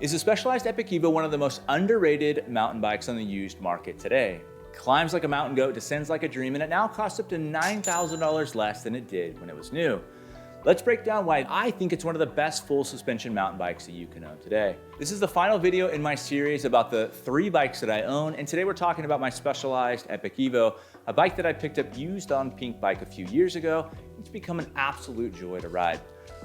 Is the Specialized Epic Evo one of the most underrated mountain bikes on the used market today? It climbs like a mountain goat, descends like a dream, and it now costs up to $9,000 less than it did when it was new. Let's break down why I think it's one of the best full suspension mountain bikes that you can own today. This is the final video in my series about the 3 bikes that I own, and today we're talking about my Specialized Epic Evo, a bike that I picked up used on Pink Bike a few years ago. It's become an absolute joy to ride.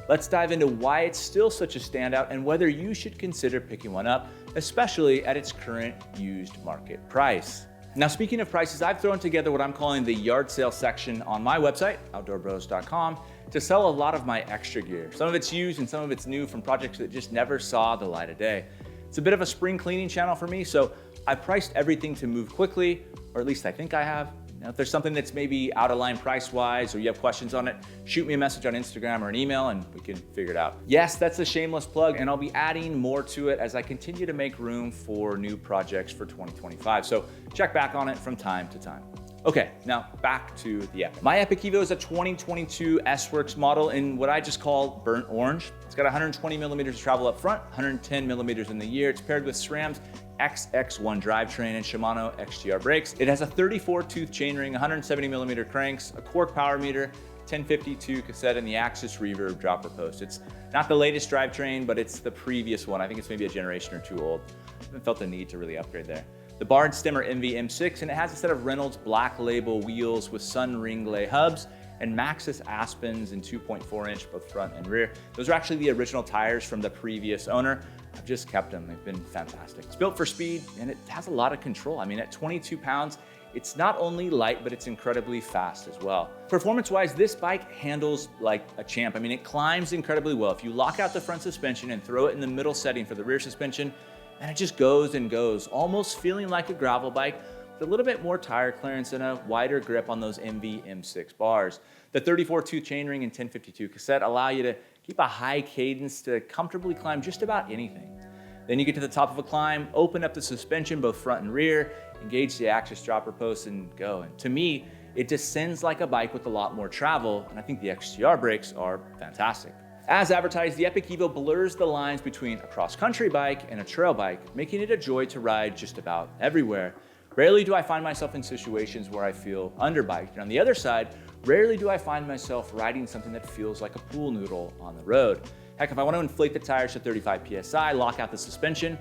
Let's dive into why it's still such a standout and whether you should consider picking one up, especially at its current used market price. Now, speaking of prices, I've thrown together what I'm calling the yard sale section on my website, outdoorbros.com, to sell a lot of my extra gear. Some of it's used and some of it's new from projects that just never saw the light of day. It's a bit of a spring cleaning channel for me, so I priced everything to move quickly, or at least I think I have. Now, if there's something that's maybe out of line price-wise or you have questions on it, shoot me a message on Instagram or an email and we can figure it out. Yes, that's a shameless plug, and I'll be adding more to it as I continue to make room for new projects for 2025. So check back on it from time to time. Okay, now back to the Epic. My Epic Evo is a 2022 S-Works model in what I just call burnt orange. It's got 120 millimeters of travel up front, 110 millimeters in the rear. It's paired with SRAM's XX1 drivetrain and Shimano XTR brakes. It has a 34-tooth chainring, 170 millimeter cranks, a Quark power meter, 1052 cassette, and the Axis reverb dropper post. It's not the latest drivetrain, but it's the previous one. I think it's maybe a generation or two old. I haven't felt the need to really upgrade there. The bar and stem are MV M6, and it has a set of Reynolds Black Label wheels with Sun Ringley hubs and Maxxis Aspens in 2.4 inch, both front and rear. Those are actually the original tires from the previous owner. I've just kept them, they've been fantastic. It's built for speed and it has a lot of control. I mean, at 22 pounds, it's not only light, but it's incredibly fast as well. Performance-wise, this bike handles like a champ. I mean, it climbs incredibly well. If you lock out the front suspension and throw it in the middle setting for the rear suspension, and it just goes and goes, almost feeling like a gravel bike, with a little bit more tire clearance and a wider grip on those MV M6 bars. The 34-tooth chainring and 1052 cassette allow you to keep a high cadence to comfortably climb just about anything. Then you get to the top of a climb, open up the suspension, both front and rear, engage the Axis dropper post and go. And to me, it descends like a bike with a lot more travel, and I think the XTR brakes are fantastic. As advertised, the Epic Evo blurs the lines between a cross-country bike and a trail bike, making it a joy to ride just about everywhere. Rarely do I find myself in situations where I feel underbiked. And on the other side, rarely do I find myself riding something that feels like a pool noodle on the road. Heck, if I want to inflate the tires to 35 PSI, lock out the suspension,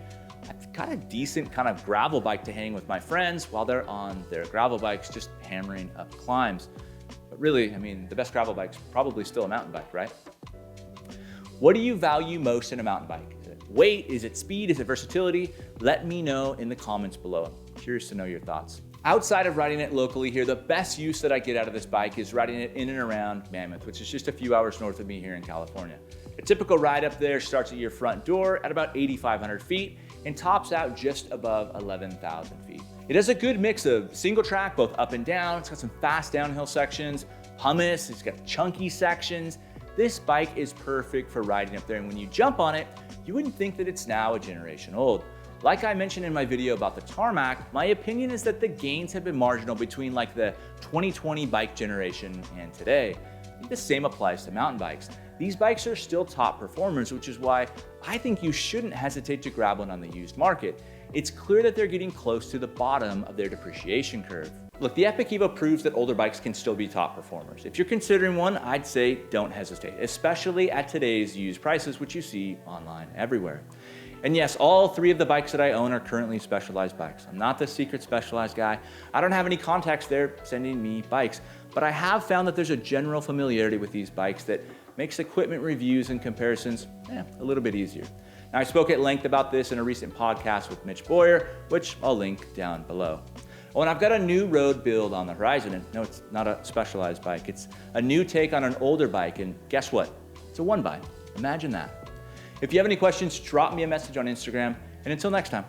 I've got a decent kind of gravel bike to hang with my friends while they're on their gravel bikes, just hammering up climbs. But really, I mean, the best gravel bike's probably still a mountain bike, right? What do you value most in a mountain bike? Is it weight? Is it speed? Is it versatility? Let me know in the comments below. I'm curious to know your thoughts. Outside of riding it locally here, the best use that I get out of this bike is riding it in and around Mammoth, which is just a few hours north of me here in California. A typical ride up there starts at your front door at about 8,500 feet and tops out just above 11,000 feet. It has a good mix of single track, both up and down. It's got some fast downhill sections, hummus, it's got chunky sections. This bike is perfect for riding up there, and when you jump on it, you wouldn't think that it's now a generation old. Like I mentioned in my video about the Tarmac, my opinion is that the gains have been marginal between like the 2020 bike generation and today. I think the same applies to mountain bikes. These bikes are still top performers, which is why I think you shouldn't hesitate to grab one on the used market. It's clear that they're getting close to the bottom of their depreciation curve. Look, the Epic Evo proves that older bikes can still be top performers. If you're considering one, I'd say don't hesitate, especially at today's used prices, which you see online everywhere. And yes, all 3 of the bikes that I own are currently Specialized bikes. I'm not the secret Specialized guy. I don't have any contacts there sending me bikes, but I have found that there's a general familiarity with these bikes that makes equipment reviews and comparisons a little bit easier. Now, I spoke at length about this in a recent podcast with Mitch Boyer, which I'll link down below. Oh, and I've got a new road build on the horizon, and no, it's not a Specialized bike. It's a new take on an older bike, and guess what? It's a one-bike. Imagine that. If you have any questions, drop me a message on Instagram, and until next time.